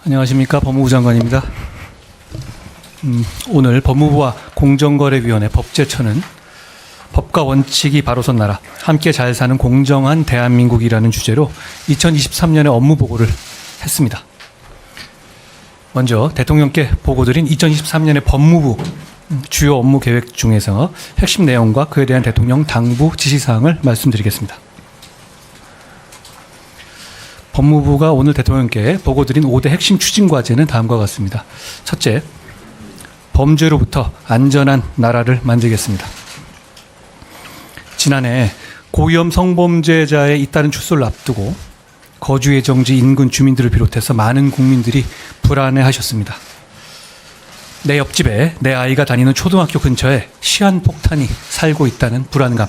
안녕하십니까. 법무부 장관입니다. 오늘 법무부와 공정거래위원회 법제처는 법과 원칙이 바로 선 나라, 함께 잘 사는 공정한 대한민국이라는 주제로 2023년에 업무 보고를 했습니다. 먼저 대통령께 보고드린 2023년의 법무부 주요 업무 계획 중에서 핵심 내용과 그에 대한 대통령 당부 지시사항을 말씀드리겠습니다. 법무부가 오늘 대통령께 보고드린 5대 핵심 추진 과제는 다음과 같습니다. 첫째, 범죄로부터 안전한 나라를 만들겠습니다. 지난해 고위험 성범죄자의 잇따른 출소를 앞두고 거주 예정지 인근 주민들을 비롯해서 많은 국민들이 불안해하셨습니다. 내 옆집에 내 아이가 다니는 초등학교 근처에 시한폭탄이 살고 있다는 불안감,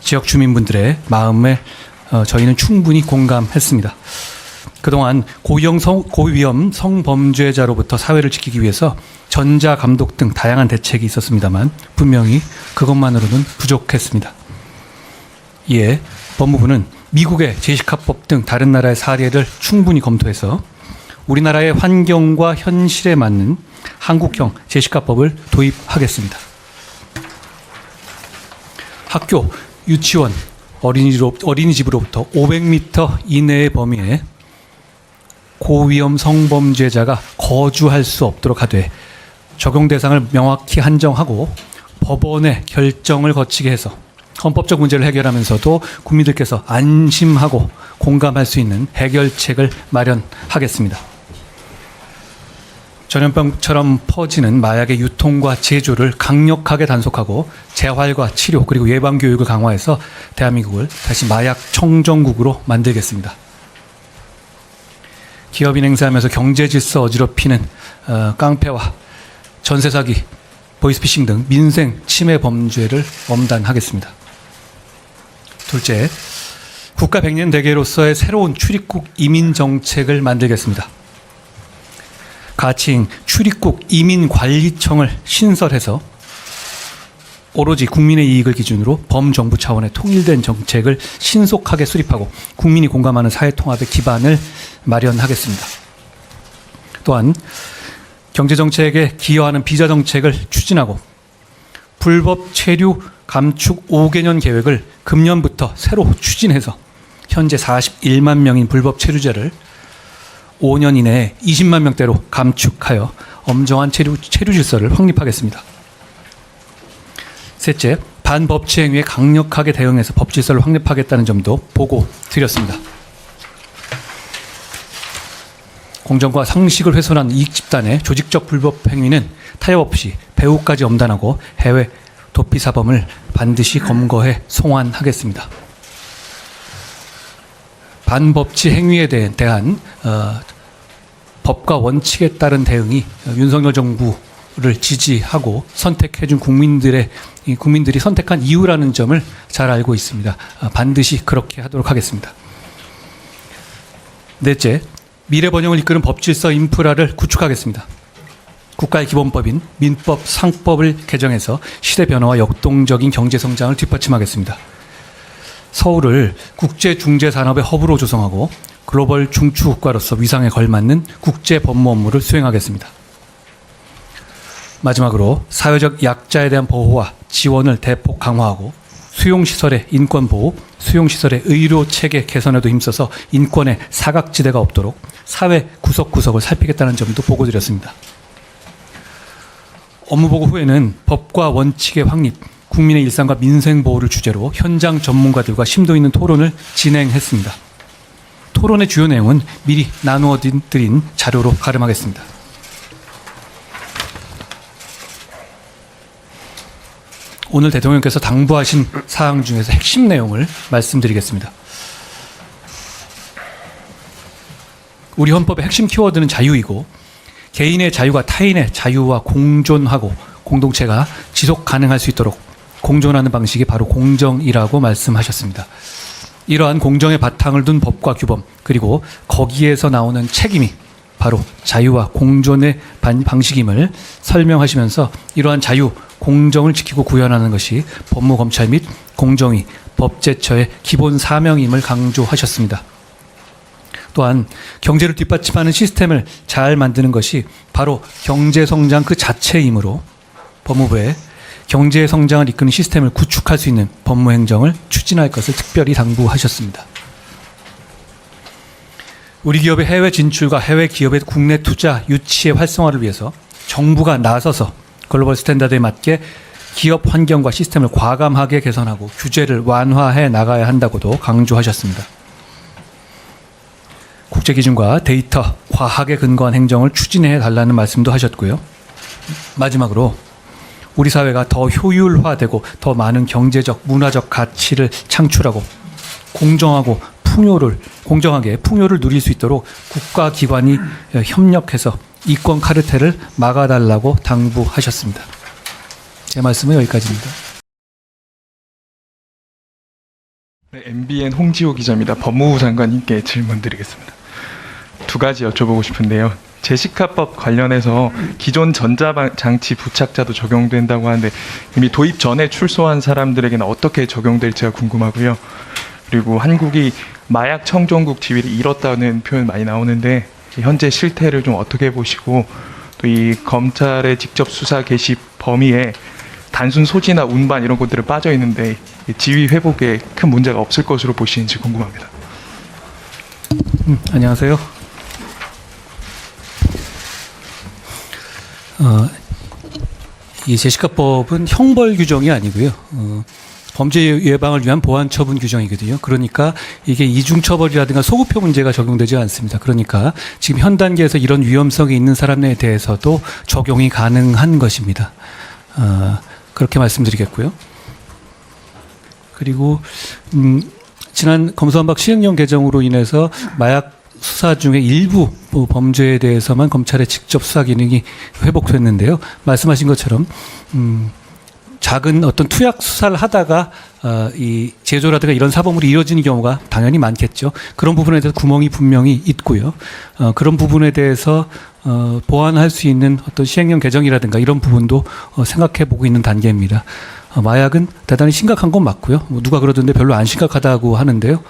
지역 주민분들의 마음에 저희는 충분히 공감했습니다. 그동안 고위험 성범죄자로부터 사회를 지키기 위해서 전자감독 등 다양한 대책이 있었습니다만 분명히 그것만으로는 부족했습니다. 이에 법무부는 미국의 제시카법 등 다른 나라의 사례를 충분히 검토해서 우리나라의 환경과 현실에 맞는 한국형 제시카법을 도입하겠습니다. 학교, 유치원, 어린이집으로부터 500m 이내의 범위에 고위험 성범죄자가 거주할 수 없도록 하되 적용 대상을 명확히 한정하고 법원의 결정을 거치게 해서 헌법적 문제를 해결하면서도 국민들께서 안심하고 공감할 수 있는 해결책을 마련하겠습니다. 전염병처럼 퍼지는 마약의 유통과 제조를 강력하게 단속하고 재활과 치료 그리고 예방교육을 강화해서 대한민국을 다시 마약 청정국으로 만들겠습니다. 기업인 행사하면서 경제질서 어지럽히는 깡패와 전세사기, 보이스피싱 등 민생 침해 범죄를 엄단하겠습니다. 둘째, 국가 백년 대계로서의 새로운 출입국 이민 정책을 만들겠습니다. 가칭 출입국 이민관리청을 신설해서 오로지 국민의 이익을 기준으로 범정부 차원의 통일된 정책을 신속하게 수립하고 국민이 공감하는 사회통합의 기반을 마련하겠습니다. 또한 경제정책에 기여하는 비자정책을 추진하고 불법 체류 감축 5개년 계획을 금년부터 새로 추진해서 현재 41만 명인 불법 체류자를 5년 이내에 20만 명대로 감축하여 엄정한 체류 질서를 확립하겠습니다. 셋째, 반법치 행위에 강력하게 대응해서 법 질서를 확립하겠다는 점도 보고 드렸습니다. 공정과 상식을 훼손한 이익 집단의 조직적 불법 행위는 타협 없이 배후까지 엄단하고 해외 도피 사범을 반드시 검거해 송환하겠습니다. 반법치 행위에 대한 법과 원칙에 따른 대응이 윤석열 정부를 지지하고 선택해준 국민들이 선택한 이유라는 점을 잘 알고 있습니다. 반드시 그렇게 하도록 하겠습니다. 넷째, 미래 번영을 이끄는 법질서 인프라를 구축하겠습니다. 국가의 기본법인 민법, 상법을 개정해서 시대 변화와 역동적인 경제 성장을 뒷받침하겠습니다. 서울을 국제 중재 산업의 허브로 조성하고 글로벌 중추국가로서 위상에 걸맞는 국제 법무 업무를 수행하겠습니다. 마지막으로 사회적 약자에 대한 보호와 지원을 대폭 강화하고 수용시설의 인권보호, 수용시설의 의료체계 개선에도 힘써서 인권의 사각지대가 없도록 사회 구석구석을 살피겠다는 점도 보고드렸습니다. 업무보고 후에는 법과 원칙의 확립, 국민의 일상과 민생 보호를 주제로 현장 전문가들과 심도 있는 토론을 진행했습니다. 토론의 주요 내용은 미리 나누어 드린 자료로 가름하겠습니다. 오늘 대통령께서 당부하신 사항 중에서 핵심 내용을 말씀드리겠습니다. 우리 헌법의 핵심 키워드는 자유이고 개인의 자유가 타인의 자유와 공존하고 공동체가 지속 가능할 수 있도록 공존하는 방식이 바로 공정이라고 말씀하셨습니다. 이러한 공정의 바탕을 둔 법과 규범 그리고 거기에서 나오는 책임이 바로 자유와 공존의 방식임을 설명하시면서 이러한 자유, 공정을 지키고 구현하는 것이 법무, 검찰 및 공정위, 법제처의 기본 사명임을 강조하셨습니다. 또한 경제를 뒷받침하는 시스템을 잘 만드는 것이 바로 경제성장 그 자체이므로 법무부에 경제성장을 이끄는 시스템을 구축할 수 있는 법무행정을 추진할 것을 특별히 당부하셨습니다. 우리 기업의 해외 진출과 해외 기업의 국내 투자 유치의 활성화를 위해서 정부가 나서서 글로벌 스탠다드에 맞게 기업 환경과 시스템을 과감하게 개선하고 규제를 완화해 나가야 한다고도 강조하셨습니다. 국제기준과 데이터, 과학에 근거한 행정을 추진해 달라는 말씀도 하셨고요. 마지막으로 우리 사회가 더 효율화되고 더 많은 경제적, 문화적 가치를 창출하고 공정하게 풍요를 누릴 수 있도록 국가기관이 협력해서 이권 카르텔을 막아달라고 당부하셨습니다. 제 말씀은 여기까지입니다. 네, MBN 홍지호 기자입니다. 법무부 장관님께 질문드리겠습니다. 두 가지 여쭤보고 싶은데요. 제시카법 관련해서 기존 전자장치 부착자도 적용된다고 하는데 이미 도입 전에 출소한 사람들에게는 어떻게 적용될지가 궁금하고요. 그리고 한국이 마약 청정국 지위를 잃었다는 표현 많이 나오는데 현재 실태를 좀 어떻게 보시고 또 이 검찰의 직접 수사 개시 범위에 단순 소지나 운반 이런 것들은 빠져 있는데 지위 회복에 큰 문제가 없을 것으로 보시는지 궁금합니다. 안녕하세요. 이 제시카법은 형벌 규정이 아니고요. 범죄 예방을 위한 보안 처분 규정이거든요. 그러니까 이게 이중 처벌이라든가 소급표 문제가 적용되지 않습니다. 그러니까 지금 현 단계에서 이런 위험성이 있는 사람에 대해서도 적용이 가능한 것입니다. 그렇게 말씀드리겠고요. 그리고 지난 검수완박 시행령 개정으로 인해서 마약 수사 중에 일부 범죄에 대해서만 검찰의 직접 수사 기능이 회복됐는데요. 말씀하신 것처럼 작은 어떤 투약 수사를 하다가 이 제조라든가 이런 사범물이 이뤄지는 경우가 당연히 많겠죠. 그런 부분에 대해서 구멍이 분명히 있고요. 그런 부분에 대해서 보완할 수 있는 어떤 시행령 개정이라든가 이런 부분도 생각해 보고 있는 단계입니다. 마약은 대단히 심각한 건 맞고요. 누가 그러던데 별로 안 심각하다고 하는데요.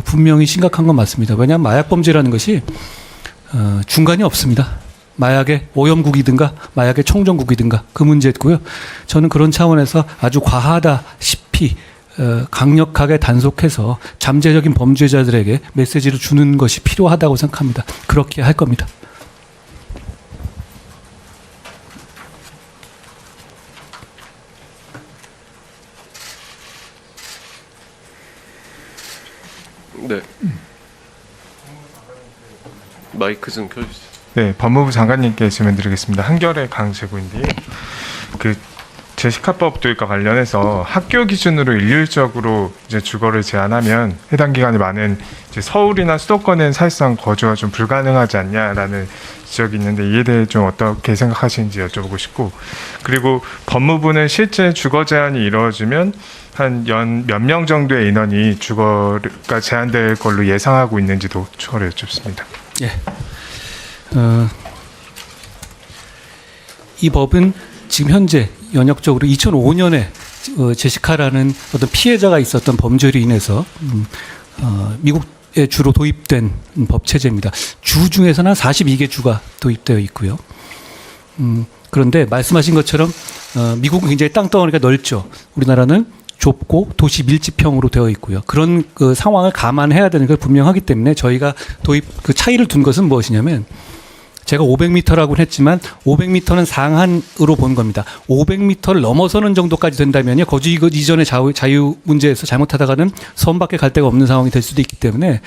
분명히 심각한 건 맞습니다. 왜냐하면 마약 범죄라는 것이 중간이 없습니다. 마약의 오염국이든가 마약의 청정국이든가 그 문제고요. 저는 그런 차원에서 아주 과하다시피 강력하게 단속해서 잠재적인 범죄자들에게 메시지를 주는 것이 필요하다고 생각합니다. 그렇게 할 겁니다. 네. 마이크 좀 켜주세요. 네, 법무부 장관님께 질문드리겠습니다. 한결의 강재구인데요. 그 제시카법 도입과 관련해서 학교 기준으로 일률적으로 이제 주거를 제한하면 해당 기간이 많은 이제 서울이나 수도권은 사실상 거주가 좀 불가능하지 않냐라는 지적이 있는데 이에 대해 좀 어떻게 생각하시는지 여쭤보고 싶고, 그리고 법무부는 실제 주거 제한이 이루어지면 한 연 몇 명 정도의 인원이 주거가 제한될 걸로 예상하고 있는지도 추가로 여쭙습니다. 예. 이 법은 지금 현재 연역적으로 2005년에 제시카라는 어떤 피해자가 있었던 범죄로 인해서 미국에 주로 도입된 법 체제입니다. 주 중에서는 한 42개 주가 도입되어 있고요. 그런데 말씀하신 것처럼 미국은 굉장히 땅덩어리가 넓죠. 우리나라는 좁고 도시 밀집형으로 되어 있고요. 그런 그 상황을 감안해야 되는 걸 분명하기 때문에 저희가 도입 그 차이를 둔 것은 무엇이냐면, 제가 500m라고는 했지만 500m는 상한으로 본 겁니다. 500m를 넘어서는 정도까지 된다면요, 거주 이전의 자유 문제에서 잘못하다가는 섬 밖에 갈 데가 없는 상황이 될 수도 있기 때문에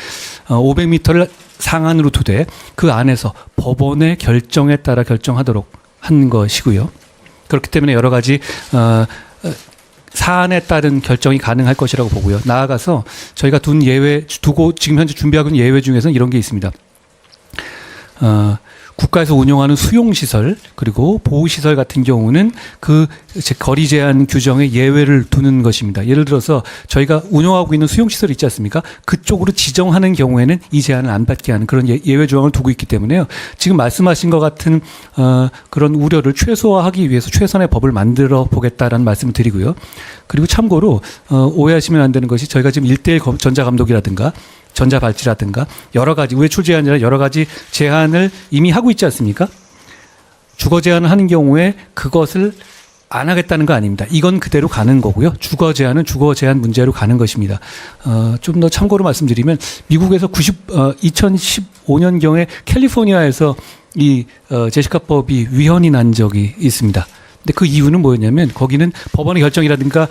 500m를 상한으로 두되 그 안에서 법원의 결정에 따라 결정하도록 한 것이고요. 그렇기 때문에 여러 가지 사안에 따른 결정이 가능할 것이라고 보고요. 나아가서 저희가 두고 지금 현재 준비하고 있는 예외 중에서는 이런 게 있습니다. 국가에서 운영하는 수용시설 그리고 보호시설 같은 경우는 그 거리 제한 규정에 예외를 두는 것입니다. 예를 들어서 저희가 운영하고 있는 수용시설 있지 않습니까? 그쪽으로 지정하는 경우에는 이 제한을 안 받게 하는 그런 예외 조항을 두고 있기 때문에요. 지금 말씀하신 것 같은 그런 우려를 최소화하기 위해서 최선의 법을 만들어 보겠다라는 말씀을 드리고요. 그리고 참고로 오해하시면 안 되는 것이, 저희가 지금 1:1 전자감독이라든가 전자발찌라든가 여러 가지 외출 제한이라 여러 가지 제한을 이미 하고 있지 않습니까? 주거 제한을 하는 경우에 그것을 안 하겠다는 거 아닙니다. 이건 그대로 가는 거고요. 주거 제한은 주거 제한 문제로 가는 것입니다. 좀 더 참고로 말씀드리면 미국에서 2015년경에 캘리포니아에서 이 제시카법이 위헌이 난 적이 있습니다. 근데 그 이유는 뭐였냐면 거기는 법원의 결정이라든가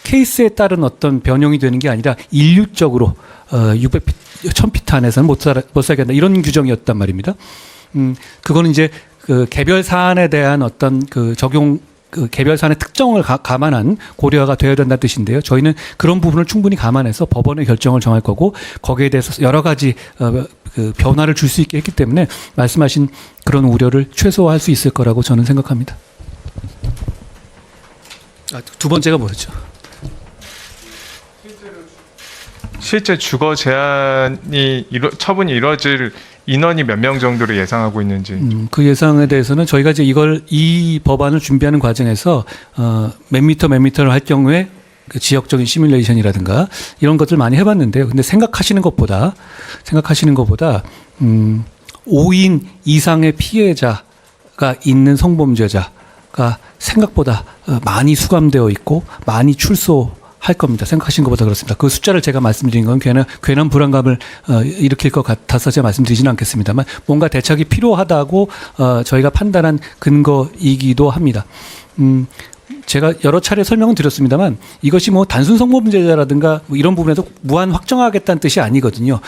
케이스에 따른 어떤 변형이 되는 게 아니라 일률적으로 1000피트 안에서는 못 살게 한다 이런 규정이었단 말입니다. 그거는 이제 그 개별 사안에 대한 어떤 그 적용 그 개별 사안의 특정을 감안한 고려가 되어야 된다는 뜻인데요. 저희는 그런 부분을 충분히 감안해서 법원의 결정을 정할 거고 거기에 대해서 여러 가지 그 변화를 줄 수 있게 했기 때문에 말씀하신 그런 우려를 최소화할 수 있을 거라고 저는 생각합니다. 두 번째가 뭐였죠? 실제 주거 제한이 처분이 이루어질 인원이 몇 명 정도로 예상하고 있는지. 그 예상에 대해서는 저희가 이제 이 법안을 준비하는 과정에서 몇 미터를 할 경우에 그 지역적인 시뮬레이션이라든가 이런 것들 많이 해봤는데요. 근데 생각하시는 것보다 5인 이상의 피해자가 있는 성범죄자가 생각보다 많이 수감되어 있고 많이 출소할 겁니다. 생각하신 것보다 그렇습니다. 그 숫자를 제가 말씀드린 건 괜한 불안감을 일으킬 것 같아서 제가 말씀드리지는 않겠습니다만 뭔가 대책이 필요하다고 저희가 판단한 근거이기도 합니다. 제가 여러 차례 설명은 드렸습니다만 이것이 뭐 단순 성범죄자라든가 뭐 이런 부분에서 무한 확정하겠다는 뜻이 아니거든요.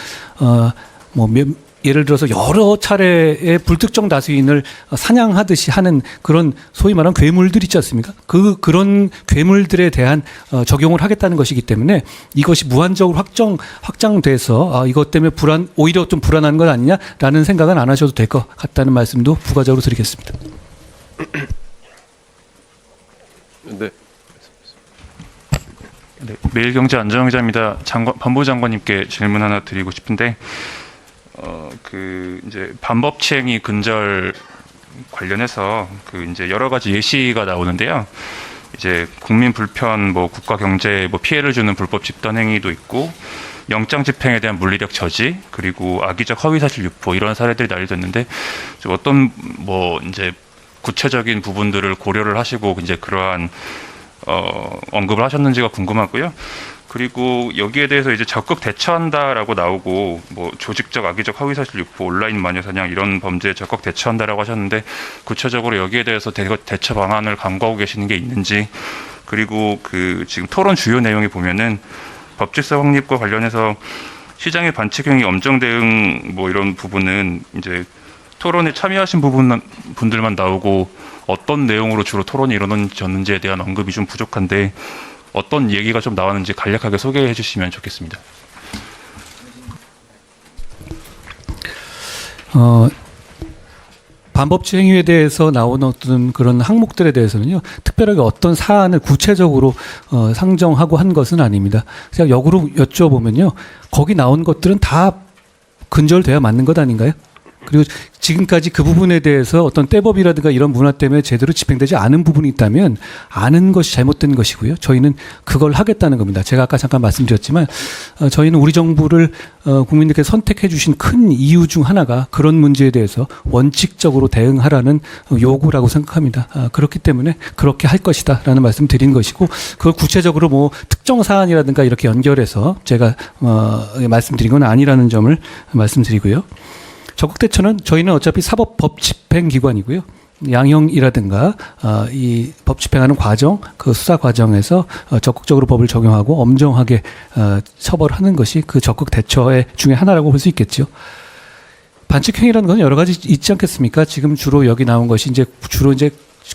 예를 들어서 여러 차례의 불특정 다수인을 사냥하듯이 하는 그런 소위 말하는 괴물들 있지 않습니까? 그런 괴물들에 대한 적용을 하겠다는 것이기 때문에 이것이 무한적으로 확장돼서 이것 때문에 오히려 좀 불안한 것 아니냐라는 생각은 안 하셔도 될 것 같다는 말씀도 부가적으로 드리겠습니다. 네. 네, 매일경제 안정환 기자입니다. 법무부 장관님께 질문 하나 드리고 싶은데, 이제 반법치행이 근절 관련해서 이제 여러 가지 예시가 나오는데요. 이제 국민 불편, 국가 경제에 피해를 주는 불법 집단 행위도 있고, 영장 집행에 대한 물리력 저지, 그리고 악의적 허위사실 유포 이런 사례들이 난리됐는데, 어떤 이제 구체적인 부분들을 고려를 하시고 이제 그러한 언급을 하셨는지가 궁금하고요. 그리고 여기에 대해서 이제 적극 대처한다라고 나오고 조직적 악의적 허위사실 유포, 온라인 마녀 사냥 이런 범죄에 적극 대처한다라고 하셨는데 구체적으로 여기에 대해서 대처 방안을 강구하고 계시는 게 있는지, 그리고 지금 토론 주요 내용이 보면은 법질서 확립과 관련해서 시장의 반칙행위 엄정 대응 이런 부분은 이제 토론에 참여하신 분들만 나오고 어떤 내용으로 주로 토론이 이루어졌는지에 대한 언급이 좀 부족한데 어떤 얘기가 좀 나왔는지 간략하게 소개해 주시면 좋겠습니다. 반법치 행위에 대해서 나온 어떤 그런 항목들에 대해서는요, 특별하게 어떤 사안을 구체적으로 상정하고 한 것은 아닙니다. 제가 역으로 여쭤보면요, 거기 나온 것들은 다 근절돼야 맞는 것 아닌가요? 그리고 지금까지 그 부분에 대해서 어떤 떼법이라든가 이런 문화 때문에 제대로 집행되지 않은 부분이 있다면 아는 것이 잘못된 것이고요. 저희는 그걸 하겠다는 겁니다. 제가 아까 잠깐 말씀드렸지만 저희는 우리 정부를 국민들께서 선택해 주신 큰 이유 중 하나가 그런 문제에 대해서 원칙적으로 대응하라는 요구라고 생각합니다. 그렇기 때문에 그렇게 할 것이다 라는 말씀 드린 것이고, 그걸 구체적으로 특정 사안이라든가 이렇게 연결해서 제가 말씀드린 건 아니라는 점을 말씀드리고요. 적극 대처는 저희는 어차피 사법 법 집행 기관이고요. 양형이라든가 이 법 집행하는 과정, 그 수사 과정에서 적극적으로 법을 적용하고 엄정하게 처벌하는 것이 그 적극 대처의 중에 하나라고 볼 수 있겠죠. 반칙행위라는 건 여러 가지 있지 않겠습니까? 지금 주로 여기 나온 것이 주로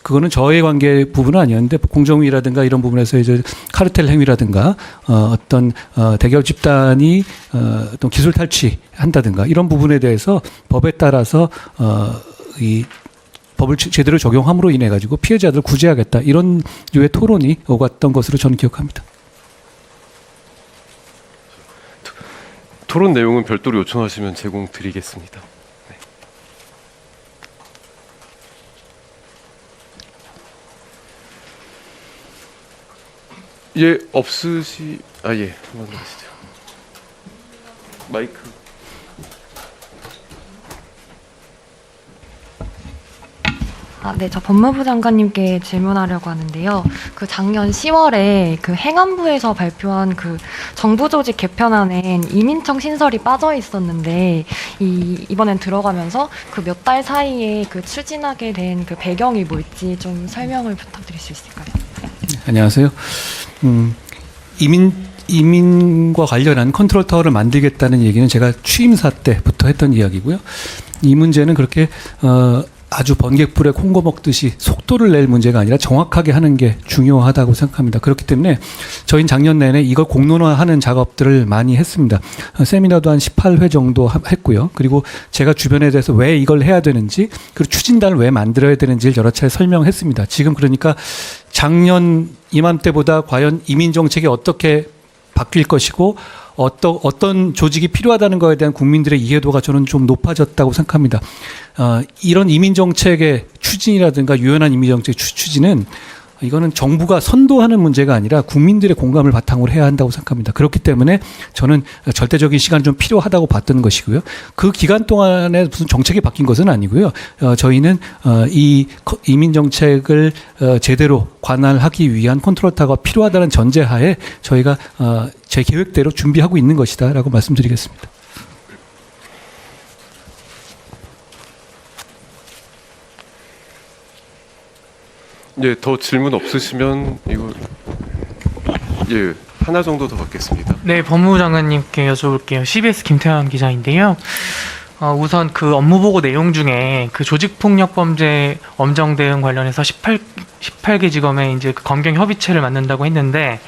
그거는 저의 관계 부분은 아니었는데 공정위라든가 이런 부분에서 이제 카르텔 행위라든가 어떤 대기업 집단이 또 기술 탈취한다든가 이런 부분에 대해서 법에 따라서 이 법을 제대로 적용함으로 인해 가지고 피해자들을 구제하겠다 이런 류의 토론이 오갔던 것으로 저는 기억합니다. 토론 내용은 별도로 요청하시면 제공드리겠습니다. 예, 한번 하시죠. 마이크. 네, 저 법무부 장관님께 질문하려고 하는데요. 그 작년 10월에 그 행안부에서 발표한 그 정부 조직 개편안엔 이민청 신설이 빠져 있었는데 이번엔 들어가면서 그 몇 달 사이에 그 추진하게 된 그 배경이 뭘지 좀 설명을 부탁드릴 수 있을까요? 안녕하세요. 이민과 관련한 컨트롤 타워를 만들겠다는 얘기는 제가 취임사 때부터 했던 이야기고요. 이 문제는 그렇게 아주 번개불에 콩고 먹듯이 속도를 낼 문제가 아니라 정확하게 하는 게 중요하다고 생각합니다. 그렇기 때문에 저희는 작년 내내 이걸 공론화하는 작업들을 많이 했습니다. 세미나도 한 18회 정도 했고요. 그리고 제가 주변에 대해서 왜 이걸 해야 되는지, 그리고 추진단을 왜 만들어야 되는지를 여러 차례 설명했습니다. 지금 그러니까 작년 이맘때보다 과연 이민정책이 어떻게 바뀔 것이고 어떤 조직이 필요하다는 것에 대한 국민들의 이해도가 저는 좀 높아졌다고 생각합니다. 이런 이민정책의 추진이라든가 유연한 이민정책 추진은 이거는 정부가 선도하는 문제가 아니라 국민들의 공감을 바탕으로 해야 한다고 생각합니다. 그렇기 때문에 저는 절대적인 시간이 좀 필요하다고 봤던 것이고요. 그 기간 동안에 무슨 정책이 바뀐 것은 아니고요. 저희는 이 이민정책을 제대로 관할하기 위한 컨트롤 타워가 필요하다는 전제하에 저희가 제 계획대로 준비하고 있는 것이다라고 말씀드리겠습니다. 예, 더 질문 없으시면 이거 예, 하나 정도 더 받겠습니다. 네, 법무부 장관님께 여쭤볼게요. CBS 김태환 기자인데요. 우선 그 업무보고 내용 중에 그 조직폭력범죄 엄정 대응 관련해서 18개 지검에 이제 그 검경 협의체를 만든다고 했는데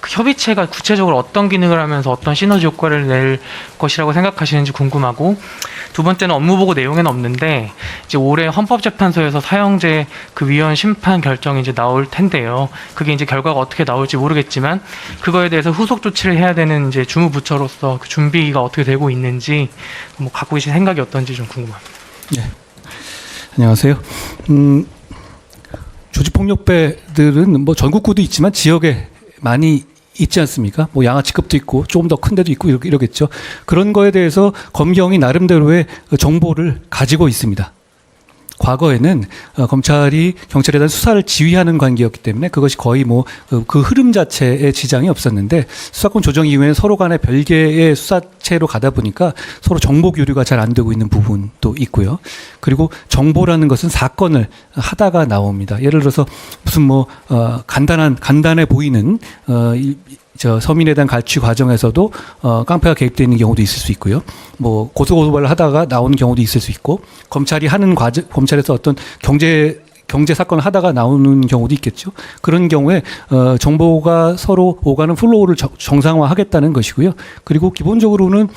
그 협의체가 구체적으로 어떤 기능을 하면서 어떤 시너지 효과를 낼 것이라고 생각하시는지 궁금하고, 두 번째는 업무보고 내용에는 없는데 이제 올해 헌법재판소에서 사형제 그 위헌 심판 결정이 이제 나올 텐데요. 그게 이제 결과가 어떻게 나올지 모르겠지만 그거에 대해서 후속 조치를 해야 되는 이제 주무부처로서 그 준비가 어떻게 되고 있는지 뭐 갖고 계신 생각이 어떤지 좀 궁금합니다. 네. 안녕하세요. 조직폭력배들은 뭐 전국구도 있지만 지역에 많이 있지 않습니까? 뭐 양아치급도 있고 조금 더 큰 데도 있고 이러겠죠. 그런 거에 대해서 검경이 나름대로의 정보를 가지고 있습니다. 과거에는 검찰이 경찰에 대한 수사를 지휘하는 관계였기 때문에 그것이 거의 뭐 그 흐름 자체에 지장이 없었는데, 수사권 조정 이후에는 서로 간에 별개의 수사체로 가다 보니까 서로 정보 교류가 잘 안 되고 있는 부분도 있고요. 그리고 정보라는 것은 사건을 하다가 나옵니다. 예를 들어서 무슨 뭐 간단해 보이는 서민에 대한 갈취 과정에서도 깡패가 개입되어 있는 경우도 있을 수 있고요. 뭐 고소고발을 하다가 나오는 경우도 있을 수 있고, 검찰이 하는 검찰에서 어떤 경제 사건을 하다가 나오는 경우도 있겠죠. 그런 경우에 정보가 서로 오가는 플로우를 정상화하겠다는 것이고요. 그리고 기본적으로는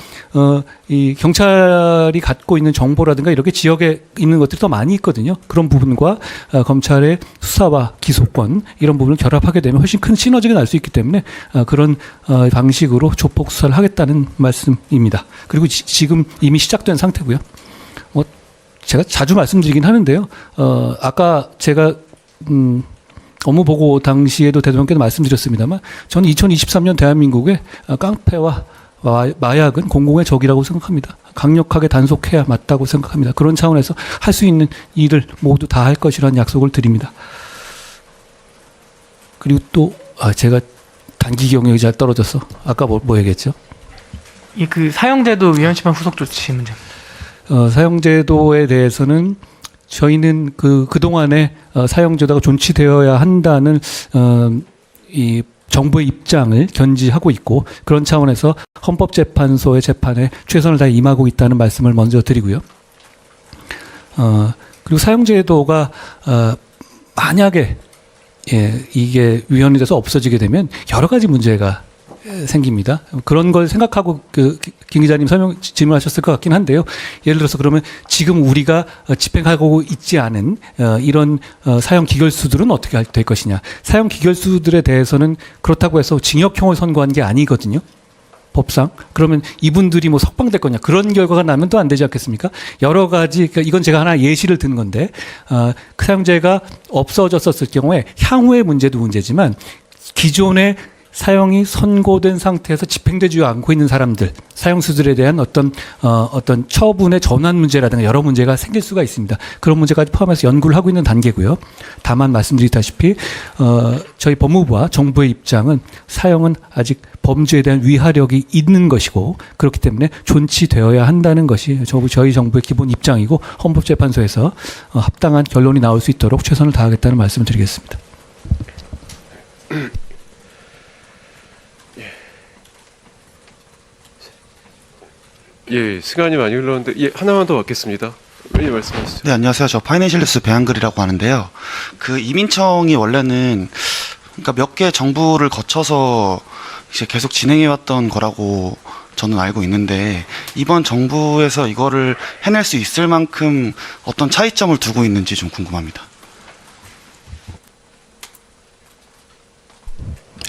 이 경찰이 갖고 있는 정보라든가 이렇게 지역에 있는 것들이 더 많이 있거든요. 그런 부분과 검찰의 수사와 기소권 이런 부분을 결합하게 되면 훨씬 큰 시너지가 날 수 있기 때문에 그런 방식으로 조폭 수사를 하겠다는 말씀입니다. 그리고 지금 이미 시작된 상태고요. 제가 자주 말씀드리긴 하는데요. 아까 제가 업무 보고 당시에도 대통령께도 말씀드렸습니다만, 저는 2023년 대한민국의 깡패와 마약은 공공의 적이라고 생각합니다. 강력하게 단속해야 맞다고 생각합니다. 그런 차원에서 할 수 있는 일을 모두 다 할 것이라는 약속을 드립니다. 그리고 또 제가 단기 경력이 잘 떨어져서 아까 뭐 얘기했죠? 그 사형제도 위헌 심판 후속 조치 문제입니다. 사형제도에 대해서는 저희는 그동안에 사형제도가 존치되어야 한다는 이 정부의 입장을 견지하고 있고, 그런 차원에서 헌법재판소의 재판에 최선을 다해 임하고 있다는 말씀을 먼저 드리고요. 그리고 사형제도가 만약에 이게 위헌이 돼서 없어지게 되면 여러 가지 문제가 생깁니다. 그런 걸 생각하고 김 기자님 질문하셨을 것 같긴 한데요. 예를 들어서 그러면 지금 우리가 집행하고 있지 않은 이런 사형 기결수들은 어떻게 될 것이냐. 사형 기결수들에 대해서는 그렇다고 해서 징역형을 선고한 게 아니거든요. 법상. 그러면 이분들이 뭐 석방될 거냐. 그런 결과가 나면 또 안 되지 않겠습니까? 여러 가지, 그러니까 이건 제가 하나 예시를 든 건데, 그 사형제가 없어졌었을 경우에 향후의 문제도 문제지만 기존의 사형이 선고된 상태에서 집행되지 않고 있는 사람들, 사형수들에 대한 어떤 처분의 전환 문제라든가 여러 문제가 생길 수가 있습니다. 그런 문제까지 포함해서 연구를 하고 있는 단계고요. 다만 말씀드리다시피 저희 법무부와 정부의 입장은 사형은 아직 범죄에 대한 위하력이 있는 것이고 그렇기 때문에 존치되어야 한다는 것이 저희 정부의 기본 입장이고 헌법재판소에서 합당한 결론이 나올 수 있도록 최선을 다하겠다는 말씀을 드리겠습니다. 예, 시간이 많이 흘렀는데 예, 하나만 더 받겠습니다. 예, 말씀하시죠. 네, 안녕하세요. 저 파이낸셜뉴스 배한글이라고 하는데요. 그 이민청이 원래는 그러니까 몇 개 정부를 거쳐서 이제 계속 진행해왔던 거라고 저는 알고 있는데 이번 정부에서 이거를 해낼 수 있을 만큼 어떤 차이점을 두고 있는지 좀 궁금합니다.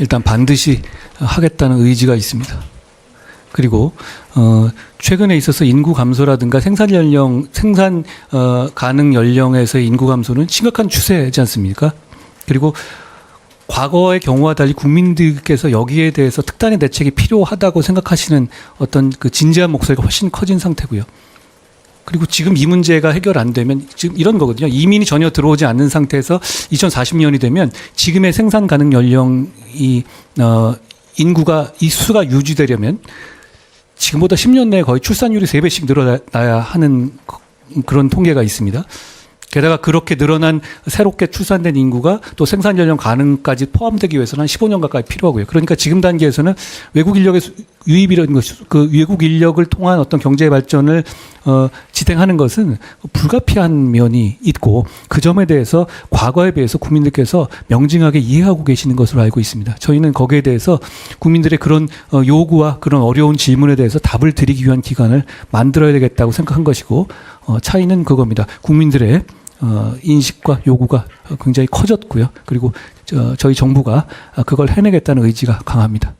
일단 반드시 하겠다는 의지가 있습니다. 그리고 최근에 있어서 인구 감소라든가 생산 가능 연령에서의 인구 감소는 심각한 추세지 않습니까? 그리고 과거의 경우와 달리 국민들께서 여기에 대해서 특단의 대책이 필요하다고 생각하시는 어떤 그 진지한 목소리가 훨씬 커진 상태고요. 그리고 지금 이 문제가 해결 안 되면 지금 이런 거거든요. 이민이 전혀 들어오지 않는 상태에서 2040년이 되면 지금의 생산 가능 연령이 인구가 이 수가 유지되려면 지금보다 10년 내에 거의 출산율이 3배씩 늘어나야 하는 그런 통계가 있습니다. 게다가 그렇게 늘어난 새롭게 출산된 인구가 또 생산 연령 가능까지 포함되기 위해서는 한 15년 가까이 필요하고요. 그러니까 지금 단계에서는 외국 인력의 유입이라는 것, 그 외국 인력을 통한 어떤 경제 발전을 지탱하는 것은 불가피한 면이 있고 그 점에 대해서 과거에 비해서 국민들께서 명징하게 이해하고 계시는 것으로 알고 있습니다. 저희는 거기에 대해서 국민들의 그런 요구와 그런 어려운 질문에 대해서 답을 드리기 위한 기관을 만들어야 되겠다고 생각한 것이고 차이는 그겁니다. 국민들의 인식과 요구가 굉장히 커졌고요. 그리고 저희 정부가 그걸 해내겠다는 의지가 강합니다.